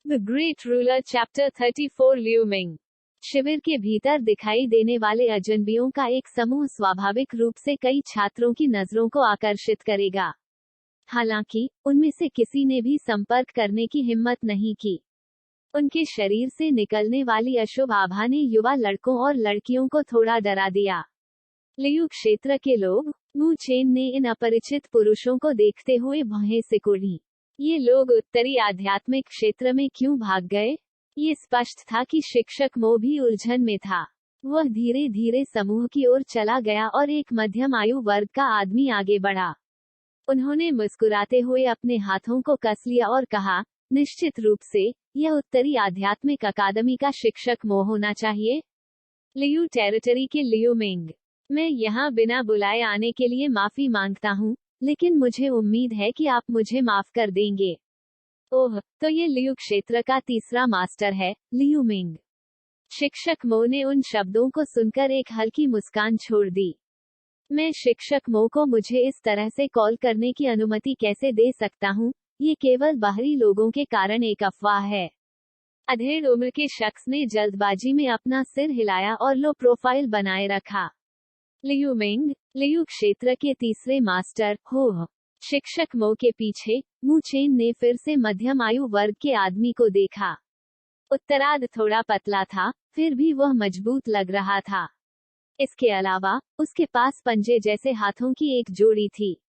The great ruler chapter 34 Liu Ming. शिविर के भीतर दिखाई देने वाले अजनबियों का एक समूह स्वाभाविक रूप से कई छात्रों की नजरों को आकर्षित करेगा। हालांकि उनमें से किसी ने भी संपर्क करने की हिम्मत नहीं की। उनके शरीर से निकलने वाली अशुभ आभा ने युवा लड़कों और लड़कियों को थोड़ा डरा दिया। लियू क्षेत्र के लोग, मू चेन ने इन अपरिचित पुरुषों को देखते हुए भौहें सिकुड़ी। ये लोग उत्तरी आध्यात्मिक क्षेत्र में क्यों भाग गए? ये स्पष्ट था कि शिक्षक मो भी उलझन में था। वह धीरे धीरे समूह की ओर चला गया और एक मध्यम आयु वर्ग का आदमी आगे बढ़ा। उन्होंने मुस्कुराते हुए अपने हाथों को कस लिया और कहा, निश्चित रूप से यह उत्तरी आध्यात्मिक अकादमी का शिक्षक मो होना चाहिए। लियू टेरिटरी के लियू मिंग, मैं यहाँ बिना बुलाए आने के लिए माफी मांगता हूँ, लेकिन मुझे उम्मीद है कि आप मुझे माफ कर देंगे। ओह, तो ये लियू क्षेत्र का तीसरा मास्टर है, लियू मिंग। शिक्षक मो ने उन शब्दों को सुनकर एक हल्की मुस्कान छोड़ दी। मैं शिक्षक मो को मुझे इस तरह से कॉल करने की अनुमति कैसे दे सकता हूँ? ये केवल बाहरी लोगों के कारण एक अफवाह है। अधेड़ उम्र के शख्स ने जल्दबाजी में अपना सिर हिलाया और लो प्रोफाइल बनाए रखा। लियू मिंग, लियू क्षेत्र के तीसरे मास्टर हो। शिक्षक मो के पीछे, मू चेन ने फिर से मध्यम आयु वर्ग के आदमी को देखा। उत्तरार्ध थोड़ा पतला था, फिर भी वह मजबूत लग रहा था। इसके अलावा, उसके पास पंजे जैसे हाथों की एक जोड़ी थी।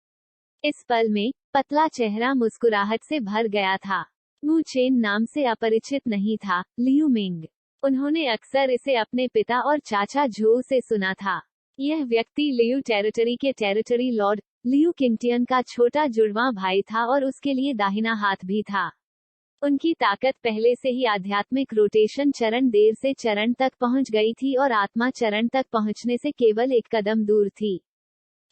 इस पल में, पतला चेहरा मुस्कुराहट से भर गया था। मू चेन नाम से अपरिचित नहीं था, लियू मिंग। उन्होंने अक्सर इसे अपने पिता और चाचा झो से सुना था। यह व्यक्ति लियू टेरिटरी के टेरिटरी लॉर्ड, लियू किंगटियन का छोटा जुड़वां भाई था और उसके लिए दाहिना हाथ भी था। उनकी ताकत पहले से ही आध्यात्मिक रोटेशन चरण देर से चरण तक पहुंच गई थी और आत्मा चरण तक पहुंचने से केवल एक कदम दूर थी।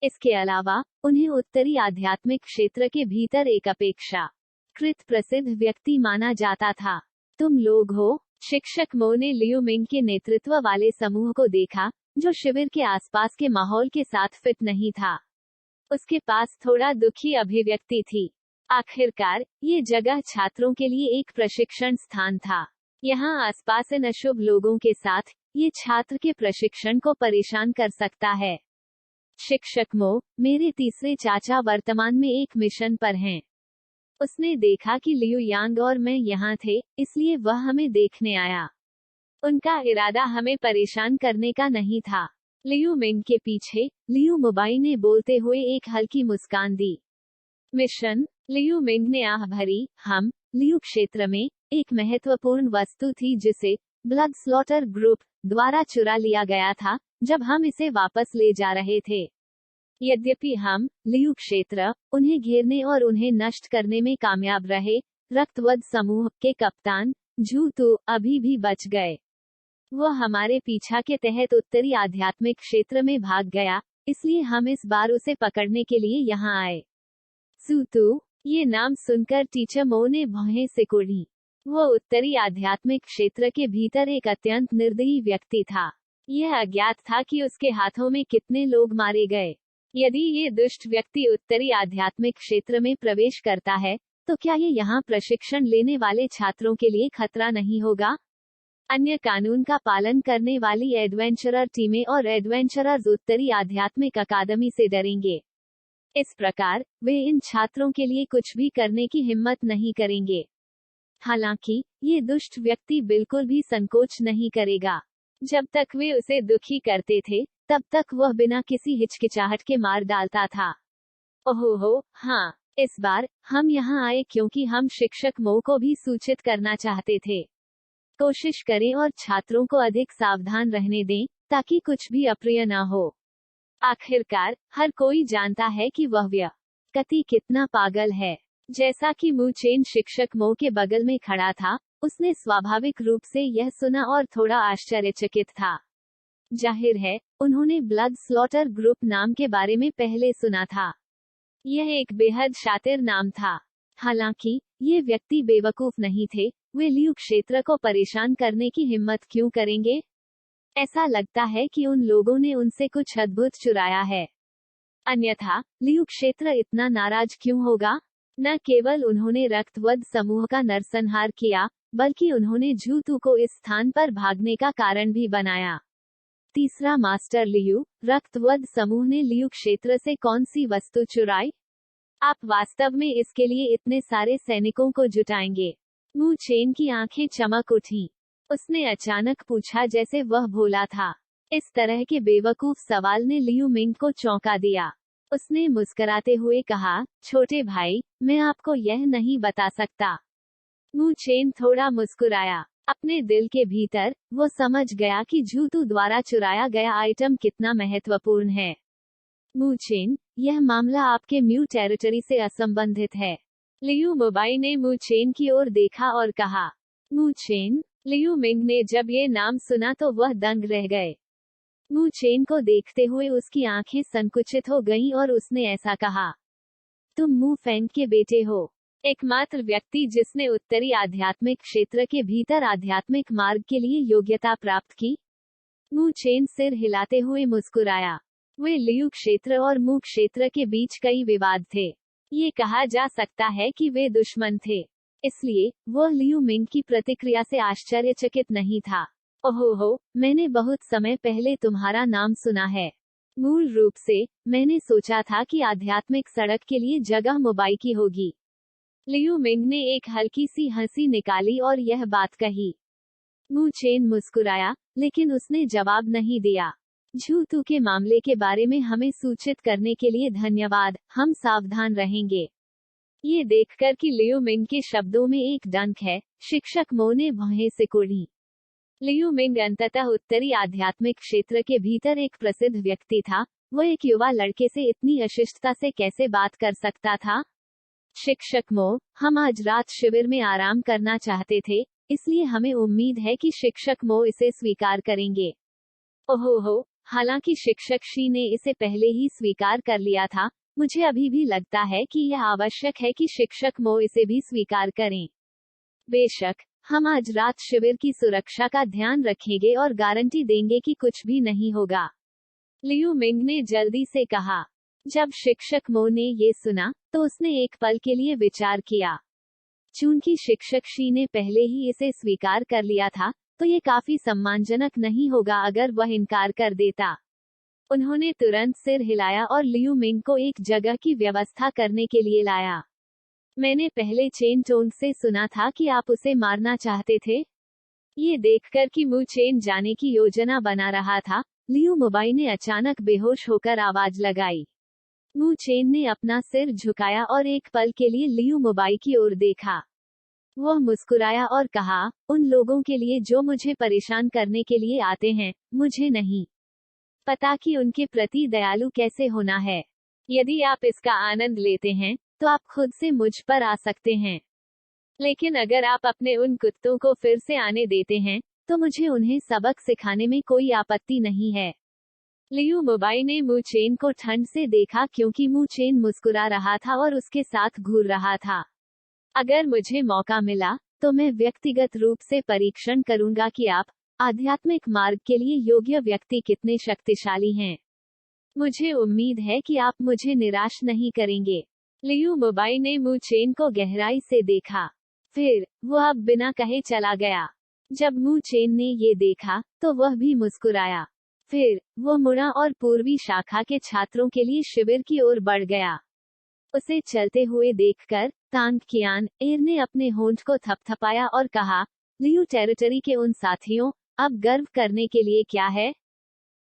इसके अलावा, उन्हें उत्तरी आध्यात्मिक क्षेत्र के भीतर एक अपेक्षाकृत प्रसिद्ध व्यक्ति माना जाता था। तुम लोग हो? शिक्षक मो ने लियू मिंग के नेतृत्व वाले समूह को देखा, जो शिविर के आसपास के माहौल के साथ फिट नहीं था। उसके पास थोड़ा दुखी अभिव्यक्ति थी। आखिरकार, ये जगह छात्रों के लिए एक प्रशिक्षण स्थान था। यहाँ आसपास इन अशुभ लोगों के साथ, ये छात्र के प्रशिक्षण को परेशान कर सकता है। शिक्षक मो, मेरे तीसरे चाचा वर्तमान में एक मिशन पर हैं। उसने देखा कि लियू यांग और मैं यहाँ थे, इसलिए वह हमें देखने आया। उनका इरादा हमें परेशान करने का नहीं था। लियू मिंग के पीछे, लियू मुबाई ने बोलते हुए एक हल्की मुस्कान दी। मिशन? लियू मिंग ने आह भरी। हम, लियू क्षेत्र में, एक महत्वपूर्ण वस्तु थी जिसे ब्लड स्लॉटर ग्रुप द्वारा चुरा लिया गया था, जब हम इसे वापस ले जा रहे थे। यद्यपि हम, लियू क्षेत्र, उन्हें घेरने और उन्हें नष्ट करने में कामयाब रहे, रक्तवद समूह के कप्तान झू तो अभी भी बच गए। वह हमारे पीछा के तहत उत्तरी आध्यात्मिक क्षेत्र में भाग गया, इसलिए हम इस बार उसे पकड़ने के लिए यहाँ आए। सूतू, ये नाम सुनकर टीचर मो ने भौहें सिकुड़ी। वह उत्तरी आध्यात्मिक क्षेत्र के भीतर एक अत्यंत निर्दयी व्यक्ति था। यह अज्ञात था कि उसके हाथों में कितने लोग मारे गए। यदि ये दुष्ट व्यक्ति उत्तरी आध्यात्मिक क्षेत्र में प्रवेश करता है, तो क्या ये यहाँ प्रशिक्षण लेने वाले छात्रों के लिए खतरा नहीं होगा? अन्य कानून का पालन करने वाली एडवेंचरर टीमें और एडवेंचरर्स उत्तरी आध्यात्मिक अकादमी से डरेंगे। इस प्रकार, वे इन छात्रों के लिए कुछ भी करने की हिम्मत नहीं करेंगे। हालांकि, ये दुष्ट व्यक्ति बिल्कुल भी संकोच नहीं करेगा। जब तक वे उसे दुखी करते थे, तब तक वह बिना किसी हिचकिचाहट के मार डालता था। ओहो, हाँ, इस बार, हम यहाँ आए क्योंकि हम शिक्षक मो को भी सूचित करना चाहते थे। कोशिश करें और छात्रों को अधिक सावधान रहने दें, ताकि कुछ भी अप्रिय न हो। आखिरकार, हर कोई जानता है कि वह व्यक्ति कितना पागल है। जैसा कि मू चेन शिक्षक मो के बगल में खड़ा था, उसने स्वाभाविक रूप से यह सुना और थोड़ा आश्चर्यचकित था। जाहिर है, उन्होंने ब्लड स्लॉटर ग्रुप नाम के बारे में पहले सुना था। यह एक बेहद शातिर नाम था। हालांकि, ये व्यक्ति बेवकूफ नहीं थे, वे लियू क्षेत्र को परेशान करने की हिम्मत क्यों करेंगे? ऐसा लगता है कि उन लोगों ने उनसे कुछ अद्भुत चुराया है। अन्यथा, लियू क्षेत्र इतना नाराज क्यों होगा? न केवल उन्होंने रक्तवद समूह का नरसंहार किया, बल्कि उन्होंने झूतू को इस स्थान पर भागने का कारण भी बनाया। तीसरा, मास्टर लियू, रक्तवध समूह ने लियू क्षेत्र से कौन सी वस्तु चुराई? आप वास्तव में इसके लिए इतने सारे सैनिकों को जुटाएंगे? मू चेन की आंखें चमक उठी। उसने अचानक पूछा जैसे वह भोला था। इस तरह के बेवकूफ सवाल ने लियू मिंग को चौंका दिया। उसने मुस्कुराते हुए कहा, छोटे भाई, मैं आपको यह नहीं बता सकता। मू चेन थोड़ा मुस्कुराया। अपने दिल के भीतर वो समझ गया कि झूतू द्वारा चुराया गया आइटम कितना महत्वपूर्ण है। मू चेन, यह मामला आपके म्यू टेरिटरी से असंबंधित है। लियू मोबाई ने मू चेन की ओर देखा और कहा। मू चेन? लियू मिंग ने जब ये नाम सुना तो वह दंग रह गए। मू चेन को देखते हुए उसकी आंखें संकुचित हो गईं और उसने ऐसा कहा, तुम मू फेंग के बेटे हो, एकमात्र व्यक्ति जिसने उत्तरी आध्यात्मिक क्षेत्र के भीतर आध्यात्मिक मार्ग के लिए योग्यता प्राप्त की। मू चेन सिर हिलाते हुए मुस्कुराया। वे लियू क्षेत्र और मू क्षेत्र के बीच कई विवाद थे। ये कहा जा सकता है कि वे दुश्मन थे, इसलिए वह लियू मिंग की प्रतिक्रिया से आश्चर्यचकित नहीं था। ओहो, मैंने बहुत समय पहले तुम्हारा नाम सुना है। मूल रूप से मैंने सोचा था कि आध्यात्मिक सड़क के लिए जगह मोबाई की होगी। लियू मिंग ने एक हल्की सी हंसी निकाली और यह बात कही। मू चेन मुस्कुराया, लेकिन उसने जवाब नहीं दिया। झूतू के मामले के बारे में हमें सूचित करने के लिए धन्यवाद, हम सावधान रहेंगे। ये देखकर कि लियू मिंग के शब्दों में एक डंक है, शिक्षक मो ने भौहें सिकुड़ी। लियू मिंग अंततः उत्तरी आध्यात्मिक क्षेत्र के भीतर एक प्रसिद्ध व्यक्ति था। वह एक युवा लड़के से इतनी अशिष्टता से कैसे बात कर सकता था? शिक्षक मो, हम आज रात शिविर में आराम करना चाहते थे, इसलिए हमें उम्मीद है कि शिक्षक मो इसे स्वीकार करेंगे। ओहो, हालांकि शिक्षक शी ने इसे पहले ही स्वीकार कर लिया था, मुझे अभी भी लगता है कि यह आवश्यक है कि शिक्षक मो इसे भी स्वीकार करें। बेशक, हम आज रात शिविर की सुरक्षा का ध्यान रखेंगे और गारंटी देंगे कि कुछ भी नहीं होगा, लियू मिंग ने जल्दी से कहा। जब शिक्षक मो ने ये सुना, तो उसने एक पल के लिए विचार किया। चूंकि शिक्षक शी ने पहले ही इसे स्वीकार कर लिया था, तो ये काफी सम्मानजनक नहीं होगा अगर वह इनकार कर देता। उन्होंने तुरंत सिर हिलाया और लियू मिंग को एक जगह की व्यवस्था करने के लिए लाया। मैंने पहले चेन टोंग से सुना था कि आप उसे मारना चाहते थे। ये देखकर कि मू चेन जाने की योजना बना रहा था, लियू मोबाई ने अचानक बेहोश होकर आवाज लगाई। मू चेन ने अपना सिर झुकाया और एक पल के लिए लियू मोबाई की ओर देखा। वह मुस्कुराया और कहा, उन लोगों के लिए जो मुझे परेशान करने के लिए आते हैं, मुझे नहीं पता कि उनके प्रति दयालु कैसे होना है। यदि आप इसका आनंद लेते हैं, तो आप खुद से मुझ पर आ सकते हैं। लेकिन अगर आप अपने उन कुत्तों को फिर से आने देते हैं, तो मुझे उन्हें सबक सिखाने में कोई आपत्ति नहीं है। लियू मोबाई ने मू चेन को ठंड से देखा क्योंकि मू चेन मुस्कुरा रहा था और उसके साथ घूर रहा था। अगर मुझे मौका मिला, तो मैं व्यक्तिगत रूप से परीक्षण करूंगा कि आप आध्यात्मिक मार्ग के लिए योग्य व्यक्ति कितने शक्तिशाली हैं। मुझे उम्मीद है कि आप मुझे निराश नहीं करेंगे। लियू मोबाई ने मू चेन को गहराई से देखा। फिर वह अब बिना कहे चला गया। जब मू चेन ने ये देखा, तो वह भी मुस्कुराया। फिर वो मुड़ा और पूर्वी शाखा के छात्रों के लिए शिविर की ओर बढ़ गया। उसे चलते हुए देखकर तांग कियान एर ने अपने होंठ को थपथपाया और कहा, लियू टेरिटरी के उन साथियों, अब गर्व करने के लिए क्या है?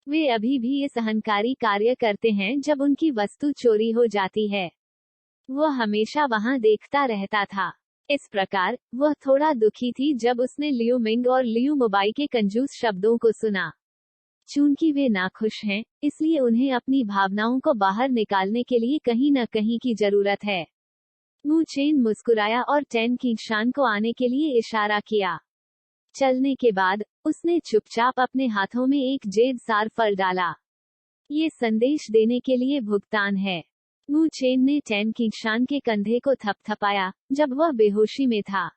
वे अभी भी इस अहंकारी कार्य करते हैं जब उनकी वस्तु चोरी हो जाती है। वह हमेशा वहां देखता रहता था। इस प्रकार वह थोड़ा दुखी थी जब उसने लियू मिंग और लियू मोबाई के कंजूस शब्दों को सुना। चूंकि वे नाखुश हैं, इसलिए उन्हें अपनी भावनाओं को बाहर निकालने के लिए कहीं न कहीं की जरूरत है। मू चेन मुस्कुराया और टेन किंगशान को आने के लिए इशारा किया। चलने के बाद उसने चुपचाप अपने हाथों में एक जेड सार फल डाला। ये संदेश देने के लिए भुगतान है। मू चेन ने टेन किंगशान के कंधे को थपथपाया जब वह बेहोशी में था।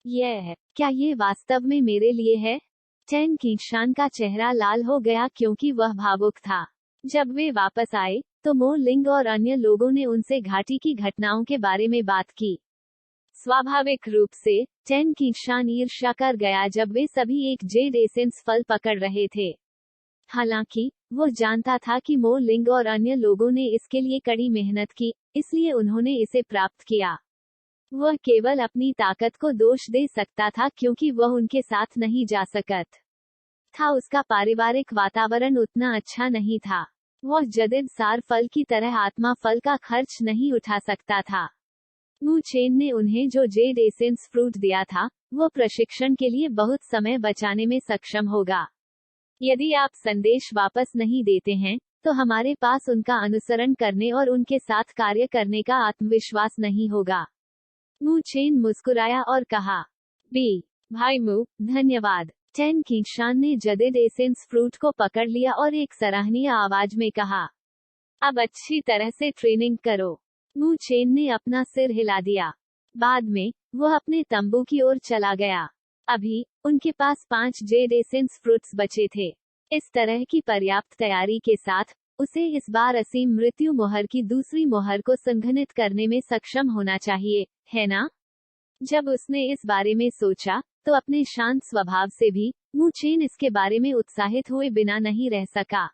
क्या ये वास्तव में मेरे लिए है? टेन किंगशान का चेहरा लाल हो गया क्योंकि वह भावुक था। जब वे वापस आए, तो मो लिंग और अन्य लोगों ने उनसे घाटी की घटनाओं के बारे में बात की। स्वाभाविक रूप से टेन की शान ईर्ष्या कर गया जब वे सभी एक जेड एसेंस फल पकड़ रहे थे। हालांकि वो जानता था कि मो लिंग और अन्य लोगों ने इसके लिए कड़ी मेहनत की, इसलिए उन्होंने इसे प्राप्त किया। वह केवल अपनी ताकत को दोष दे सकता था क्योंकि वह उनके साथ नहीं जा सकत था। उसका पारिवारिक वातावरण उतना अच्छा नहीं था। वह जदिद सार फल की तरह आत्मा फल का खर्च नहीं उठा सकता था। मू चेन ने उन्हें जो जेड एसेंस फ्रूट दिया था, वह प्रशिक्षण के लिए बहुत समय बचाने में सक्षम होगा। यदि आप संदेश वापस नहीं देते हैं, तो हमारे पास उनका अनुसरण करने और उनके साथ कार्य करने का आत्मविश्वास नहीं होगा। मू चेन मुस्कुराया और कहा, बी भाई मू, धन्यवाद। टेन की शान ने जदिद एसेंस फ्रूट को पकड़ लिया और एक सराहनीय आवाज में कहा, अब अच्छी तरह से ट्रेनिंग करो। मू चेन ने अपना सिर हिला दिया। बाद में वह अपने तंबू की ओर चला गया। अभी उनके पास 5 जेड एसेंस फ्रूट्स बचे थे। इस तरह की पर्याप्त तैयारी के साथ उसे इस बार असीम मृत्यु मोहर की दूसरी मोहर को संघनित करने में सक्षम होना चाहिए, है ना? जब उसने इस बारे में सोचा, तो अपने शांत स्वभाव से भी मू चेन इसके बारे में उत्साहित हुए बिना नहीं रह सका।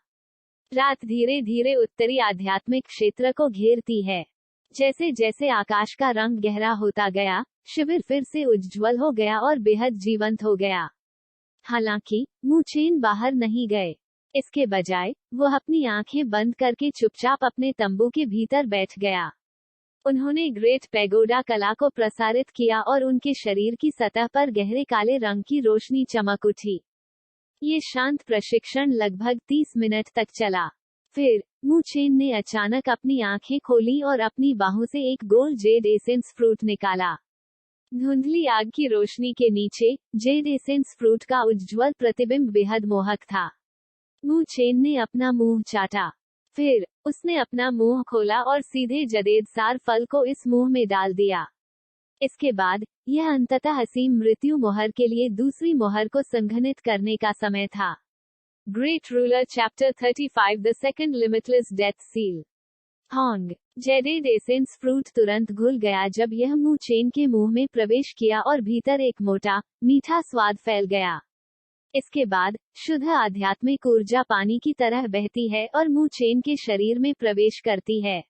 रात धीरे धीरे उत्तरी आध्यात्मिक क्षेत्र को घेरती है। जैसे जैसे आकाश का रंग गहरा होता गया, शिविर फिर से उज्ज्वल हो गया और बेहद जीवंत हो गया। हालांकि मू चेन बाहर नहीं गए। इसके बजाय वह अपनी आंखें बंद करके चुपचाप अपने तंबू के भीतर बैठ गया। उन्होंने ग्रेट पैगोडा कला को प्रसारित किया और उनके शरीर की सतह पर गहरे काले रंग की रोशनी चमक उठी। ये शांत प्रशिक्षण लगभग 30 मिनट तक चला। फिर मू चेन ने अचानक अपनी आंखें खोली और अपनी बाहों से एक गोल जेड एसेंस फ्रूट निकाला। धुंधली आग की रोशनी के नीचे जेड एसेंस फ्रूट का उज्ज्वल प्रतिबिंब बेहद मोहक था। मू चेन ने अपना मुंह चाटा। फिर उसने अपना मुंह खोला और सीधे जदेद सार फल को इस मुंह में डाल दिया। इसके बाद यह अंततः असीम मृत्यु मोहर के लिए दूसरी मोहर को संघनित करने का समय था। Great ruler chapter 35 the second limitless death seal. Hong. Jaded essence fruit तुरंत घुल गया जब यह मू चेन के मुंह में प्रवेश किया और भीतर एक मोटा, मीठा स्वाद फैल गया। इसके बाद शुद्ध आध्यात्मिक ऊर्जा पानी की तरह बहती है और मू चेन के शरीर में प्रवेश करती है।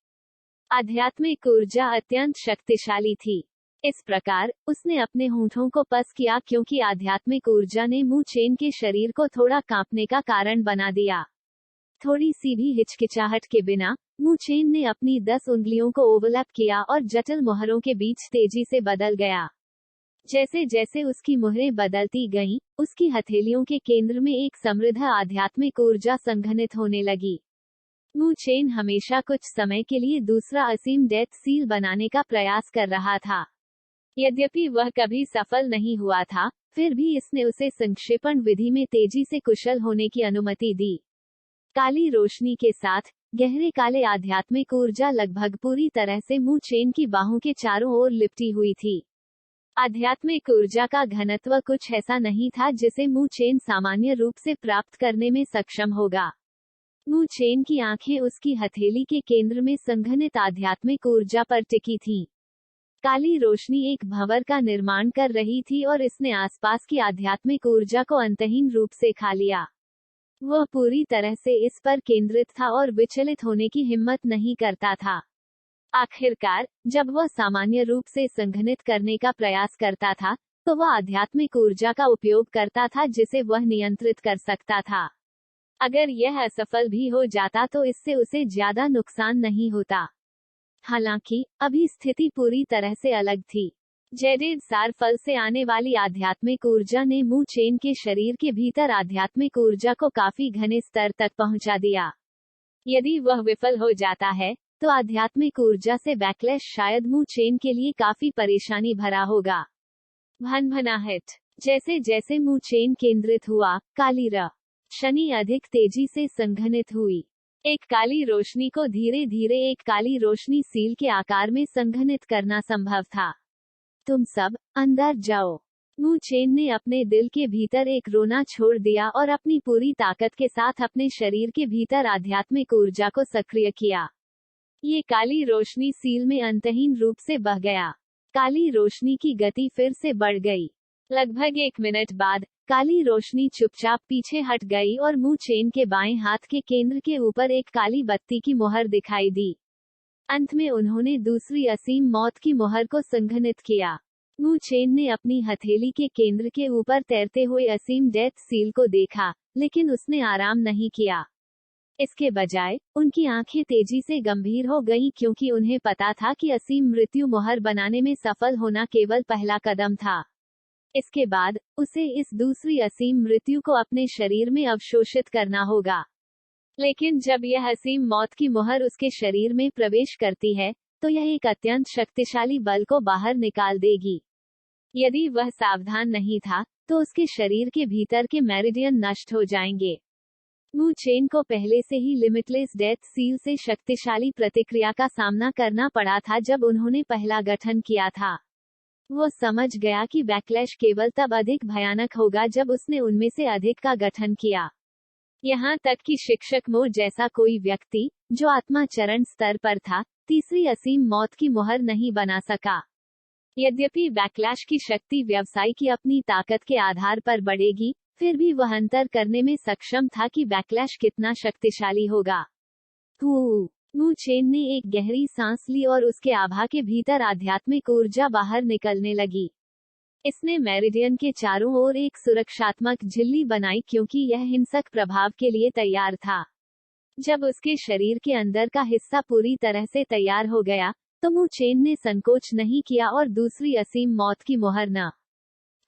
आध्यात्मिक ऊर्जा अत्यंत शक्तिशाली थी। इस प्रकार उसने अपने होंठों को पस किया क्योंकि आध्यात्मिक ऊर्जा ने मू चेन के शरीर को थोड़ा कांपने का कारण बना दिया। थोड़ी सी भी हिचकिचाहट के बिना मू चेन ने अपनी 10 उंगलियों को ओवरलैप किया और जटिल मोहरों के बीच तेजी से बदल गया। जैसे जैसे उसकी मोहरें बदलती गईं, उसकी हथेलियों के केंद्र में एक समृद्ध आध्यात्मिक ऊर्जा संघनित होने लगी। मू चेन हमेशा कुछ समय के लिए दूसरा असीम डेथ सील बनाने का प्रयास कर रहा था। यद्यपि वह कभी सफल नहीं हुआ था, फिर भी इसने उसे संक्षेपण विधि में तेजी से कुशल होने की अनुमति दी। काली रोशनी के साथ गहरे काले आध्यात्मिक ऊर्जा लगभग पूरी तरह से मू चेन की बाहों के चारों ओर लिपटी हुई थी। आध्यात्मिक ऊर्जा का घनत्व कुछ ऐसा नहीं था जिसे मू चेन सामान्य रूप से प्राप्त करने में सक्षम होगा। मू चेन की आंखें उसकी हथेली के केंद्र में संघनित आध्यात्मिक ऊर्जा पर टिकी थीं। काली रोशनी एक भंवर का निर्माण कर रही थी और इसने आसपास की आध्यात्मिक ऊर्जा को अंतहीन रूप से खा लिया। वह पूरी तरह से इस पर केंद्रित था और विचलित होने की हिम्मत नहीं करता था। आखिरकार जब वह सामान्य रूप से संघनित करने का प्रयास करता था, तो वह आध्यात्मिक ऊर्जा का उपयोग करता था जिसे वह नियंत्रित कर सकता था। अगर यह असफल भी हो जाता तो इससे उसे ज्यादा नुकसान नहीं होता। हालांकि अभी स्थिति पूरी तरह से अलग थी। जेडेड सार फल से आने वाली आध्यात्मिक ऊर्जा ने मू चेन के शरीर के भीतर आध्यात्मिक ऊर्जा को काफी घने स्तर तक पहुंचा दिया। यदि वह विफल हो जाता है, तो आध्यात्मिक ऊर्जा से बैकलैश शायद मू चेन के लिए काफी परेशानी भरा होगा। भनभनाहट। जैसे जैसे मू चेन केंद्रित हुआ, काली शनि अधिक तेजी से संघनित हुई। एक काली रोशनी को धीरे धीरे एक काली रोशनी सील के आकार में संघनित करना संभव था। तुम सब अंदर जाओ। मू चेन ने अपने दिल के भीतर एक रोना छोड़ दिया और अपनी पूरी ताकत के साथ अपने शरीर के भीतर आध्यात्मिक ऊर्जा को सक्रिय किया। ये काली रोशनी सील में अंतहीन रूप से बह गया। काली रोशनी की गति फिर से बढ़ गई। लगभग 1 मिनट बाद काली रोशनी चुपचाप पीछे हट गई और मू चेन के बाएं हाथ के केंद्र के ऊपर एक काली बत्ती की मुहर दिखाई दी। अंत में उन्होंने दूसरी असीम मौत की मुहर को संघनित किया। मू चेन ने अपनी हथेली के केंद्र के ऊपर तैरते हुए असीम डेथ सील को देखा, लेकिन उसने आराम नहीं किया। इसके बजाय उनकी आंखें तेजी से गंभीर हो गईं क्योंकि उन्हें पता था कि असीम मृत्यु मुहर बनाने में सफल होना केवल पहला कदम था। इसके बाद उसे इस दूसरी असीम मृत्यु को अपने शरीर में अवशोषित करना होगा। लेकिन जब यह असीम मौत की मुहर उसके शरीर में प्रवेश करती है, तो यह एक अत्यंत शक्तिशाली बल को बाहर निकाल देगी। यदि वह सावधान नहीं था, तो उसके शरीर के भीतर के मेरिडियन नष्ट हो जाएंगे। मू चेन को पहले से ही लिमिटलेस डेथ सील से शक्तिशाली प्रतिक्रिया का सामना करना पड़ा था जब उन्होंने पहला गठन किया था। वो समझ गया कि बैकलैश केवल तब अधिक भयानक होगा जब उसने उनमें से अधिक का गठन किया। यहाँ तक कि शिक्षक मो जैसा कोई व्यक्ति, जो आत्मा चरण स्तर पर था, तीसरी असीम मौत की मुहर नहीं बना सका। यद्यपि बैकलैश की शक्ति व्यवसाय की अपनी ताकत के आधार पर बढ़ेगी, फिर भी वह अंतर करने में सक्षम था कि बैकलैश कितना शक्तिशाली होगा। मू चेन ने एक गहरी सांस ली और उसके आभा के भीतर आध्यात्मिक ऊर्जा बाहर निकलने लगी। इसने मेरिडियन के चारों ओर एक सुरक्षात्मक झिल्ली बनाई क्योंकि यह हिंसक प्रभाव के लिए तैयार था। जब उसके शरीर के अंदर का हिस्सा पूरी तरह से तैयार हो गया, तो मू चेन ने संकोच नहीं किया और दूसरी असीम मौत की मुहर न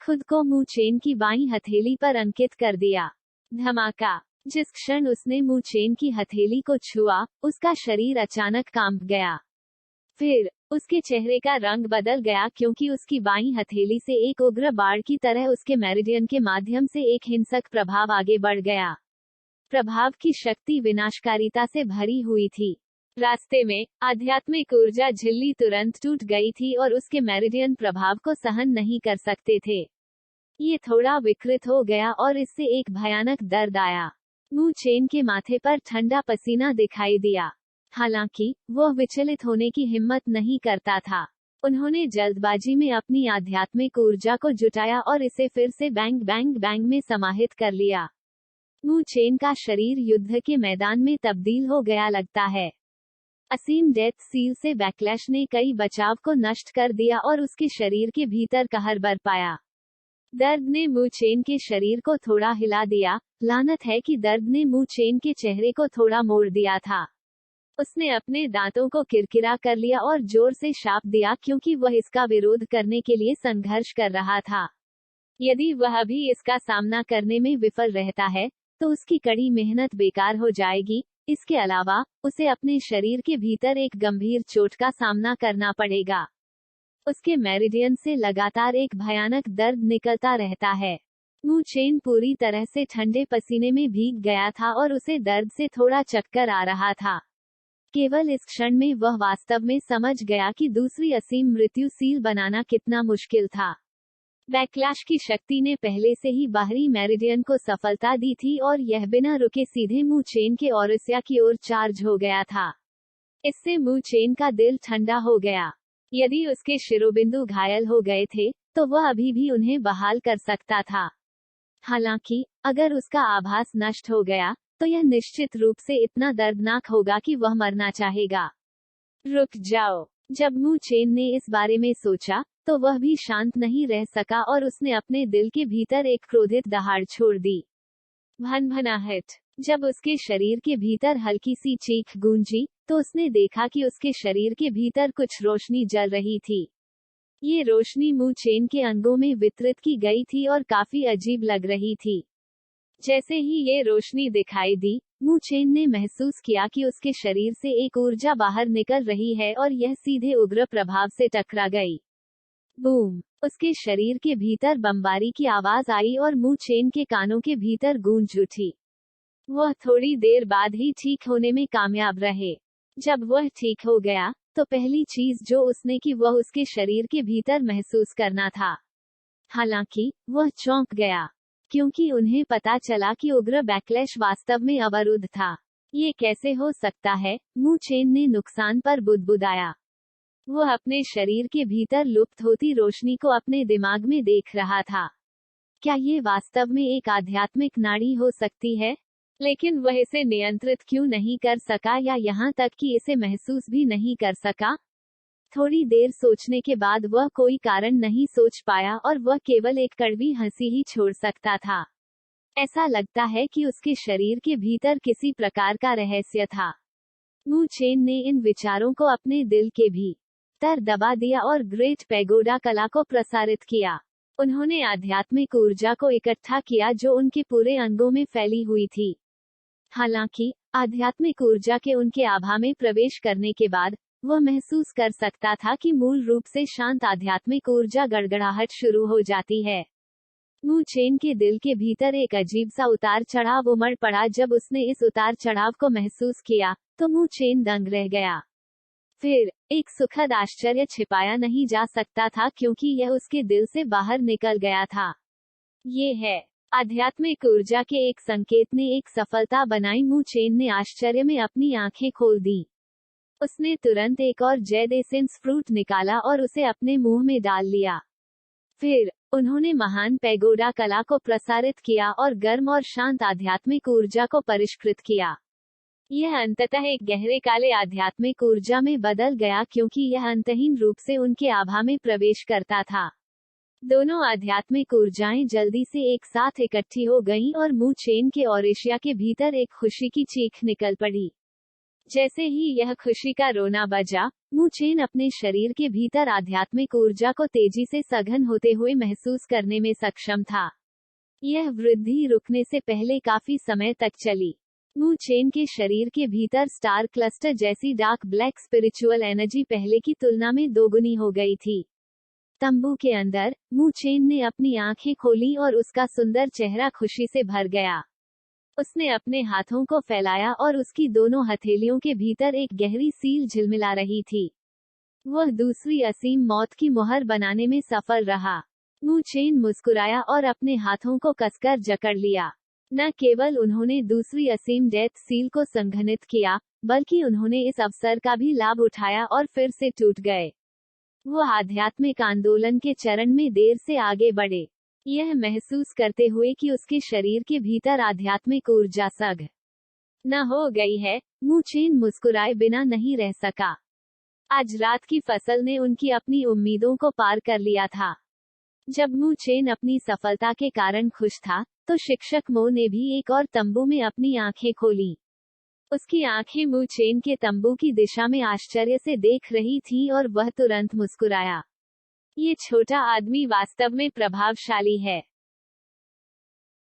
खुद को मू चेन की बाईं हथेली पर अंकित कर दिया। धमाका! जिस क्षण उसने मू चेन की हथेली को छुआ, उसका शरीर अचानक कांप गया। फिर उसके चेहरे का रंग बदल गया क्योंकि उसकी बाईं हथेली से एक उग्र बाढ़ की तरह उसके मेरिडियन के माध्यम से एक हिंसक प्रभाव आगे बढ़ गया। प्रभाव की शक्ति विनाशकारिता से भरी हुई थी। रास्ते में आध्यात्मिक ऊर्जा झिल्ली तुरंत टूट गई थी और उसके मेरिडियन प्रभाव को सहन नहीं कर सकते थे। ये थोड़ा विकृत हो गया और इससे एक भयानक दर्द आया। मू चेन के माथे पर ठंडा पसीना दिखाई दिया। हालांकि वह विचलित होने की हिम्मत नहीं करता था। उन्होंने जल्दबाजी में अपनी आध्यात्मिक ऊर्जा को जुटाया और इसे फिर से बैंग बैंग बैंग में समाहित कर लिया। मू चेन का शरीर युद्ध के मैदान में तब्दील हो गया लगता है। असीम डेथ सील से बैकलैश ने कई बचाव को नष्ट कर दिया और उसके शरीर के भीतर कहर बरपाया। दर्द ने मू चेन के शरीर को थोड़ा हिला दिया। लानत है कि दर्द ने मू चेन के चेहरे को थोड़ा मोड़ दिया था। उसने अपने दांतों को किरकिरा कर लिया और जोर से शाप दिया क्योंकि वह इसका विरोध करने के लिए संघर्ष कर रहा था। यदि वह भी इसका सामना करने में विफल रहता है, तो उसकी कड़ी मेहनत बेकार हो जाएगी। इसके अलावा उसे अपने शरीर के भीतर एक गंभीर चोट का सामना करना पड़ेगा। उसके मेरिडियन से लगातार एक भयानक दर्द निकलता रहता है। मू चेन पूरी तरह से ठंडे पसीने में भीग गया था और उसे दर्द से थोड़ा चक्कर आ रहा था। केवल इस क्षण में वह वास्तव में समझ गया कि दूसरी असीम मृत्यु सील बनाना कितना मुश्किल था। बैकलैश की शक्ति ने पहले से ही बाहरी मेरिडियन को सफलता दी थी और यह बिना रुके सीधे मू चेन के ओरिसिया की ओर चार्ज हो गया था। इससे मू चेन का दिल ठंडा हो गया। यदि उसके शिरोबिंदु घायल हो गए थे, तो वह अभी भी उन्हें बहाल कर सकता था। हालांकि अगर उसका आभास नष्ट हो गया, तो यह निश्चित रूप से इतना दर्दनाक होगा कि वह मरना चाहेगा। रुक जाओ! जब मू चेन ने इस बारे में सोचा, तो वह भी शांत नहीं रह सका और उसने अपने दिल के भीतर एक क्रोधित दहाड़ छोड़ दी। भनभनाहट! जब उसके शरीर के भीतर हल्की सी चीख गूंजी, तो उसने देखा कि उसके शरीर के भीतर कुछ रोशनी जल रही थी। ये रोशनी मू चेन के अंगों में वितरित की गई थी और काफी अजीब लग रही थी। जैसे ही ये रोशनी दिखाई दी, मू चेन ने महसूस किया कि उसके शरीर से एक ऊर्जा बाहर निकल रही है और यह सीधे उग्र प्रभाव से टकरा गई। बूम! उसके शरीर के भीतर बमबारी की आवाज आई और मू चेन के कानों के भीतर गूंज उठी। वह थोड़ी देर बाद ही ठीक होने में कामयाब रहे। जब वह ठीक हो गया, तो पहली चीज जो उसने की वह उसके शरीर के भीतर महसूस करना था। हालांकि वह चौंक गया, क्योंकि उन्हें पता चला कि उग्र बैकलैश वास्तव में अवरुद्ध था। ये कैसे हो सकता है? मू चेन ने नुकसान पर बुदबुदाया। वह अपने शरीर के भीतर लुप्त होती रोशनी को अपने दिमाग में देख रहा था। क्या ये वास्तव में एक आध्यात्मिक नाड़ी हो सकती है? लेकिन वह इसे नियंत्रित क्यों नहीं कर सका, या यहाँ तक कि इसे महसूस भी नहीं कर सका? थोड़ी देर सोचने के बाद वह कोई कारण नहीं सोच पाया और वह केवल एक कड़वी हंसी ही छोड़ सकता था। ऐसा लगता है कि उसके शरीर के भीतर किसी प्रकार का रहस्य था। मू चेन ने इन विचारों को अपने दिल के भीतर दबा दिया और ग्रेट पैगोडा कला को प्रसारित किया। उन्होंने आध्यात्मिक ऊर्जा को इकट्ठा किया जो उनके पूरे अंगों में फैली हुई थी। हालांकि आध्यात्मिक ऊर्जा के उनके आभा में प्रवेश करने के बाद वह महसूस कर सकता था कि मूल रूप से शांत आध्यात्मिक ऊर्जा गड़गड़ाहट शुरू हो जाती है। मू चेन के दिल के भीतर एक अजीब सा उतार चढ़ाव उमड़ पड़ा। जब उसने इस उतार चढ़ाव को महसूस किया तो मू चेन दंग रह गया। फिर एक सुखद आश्चर्य छिपाया नहीं जा सकता था, क्योंकि यह उसके दिल से बाहर निकल गया था। ये है आध्यात्मिक ऊर्जा के एक संकेत ने एक सफलता बनाई। मू चेन ने आश्चर्य में अपनी आंखें खोल दी। उसने तुरंत एक और जैड एसेंस फ्रूट निकाला और उसे अपने मुंह में डाल लिया। फिर उन्होंने महान पैगोडा कला को प्रसारित किया और गर्म और शांत आध्यात्मिक ऊर्जा को परिष्कृत किया। यह अंततः एक गहरे काले आध्यात्मिक ऊर्जा में बदल गया, क्योंकि यह अंतहीन रूप से उनके आभा में प्रवेश करता था। दोनों आध्यात्मिक ऊर्जाएं जल्दी से एक साथ इकट्ठी हो गईं और मू चेन के ओरेशिया के भीतर एक खुशी की चीख निकल पड़ी। जैसे ही यह खुशी का रोना बजा, मू चेन अपने शरीर के भीतर आध्यात्मिक ऊर्जा को तेजी से सघन होते हुए महसूस करने में सक्षम था। यह वृद्धि रुकने से पहले काफी समय तक चली। मू चेन के शरीर के भीतर स्टार क्लस्टर जैसी डार्क ब्लैक स्पिरिचुअल एनर्जी पहले की तुलना में दोगुनी हो गई थी। तंबू के अंदर मू चेन ने अपनी आंखें खोली और उसका सुंदर चेहरा खुशी से भर गया। उसने अपने हाथों को फैलाया और उसकी दोनों हथेलियों के भीतर एक गहरी सील झिलमिला रही थी। वह दूसरी असीम मौत की मुहर बनाने में सफल रहा। मू चेन मुस्कुराया और अपने हाथों को कसकर जकड़ लिया। न केवल उन्होंने दूसरी असीम डेथ सील को संघनित किया, बल्कि उन्होंने इस अवसर का भी लाभ उठाया और फिर से टूट गए। वो आध्यात्मिक आंदोलन के चरण में देर से आगे बढ़े, यह महसूस करते हुए कि उसके शरीर के भीतर आध्यात्मिक ऊर्जा सघन हो गई है। मू चेन मुस्कुराए बिना नहीं रह सका। आज रात की फसल ने उनकी अपनी उम्मीदों को पार कर लिया था। जब मू चेन अपनी सफलता के कारण खुश था, तो शिक्षक मो ने भी एक और तंबू में अपनी आंखें खोली। उसकी आंखें मू चेन के तंबू की दिशा में आश्चर्य से देख रही थीं और वह तुरंत मुस्कुराया। ये छोटा आदमी वास्तव में प्रभावशाली है।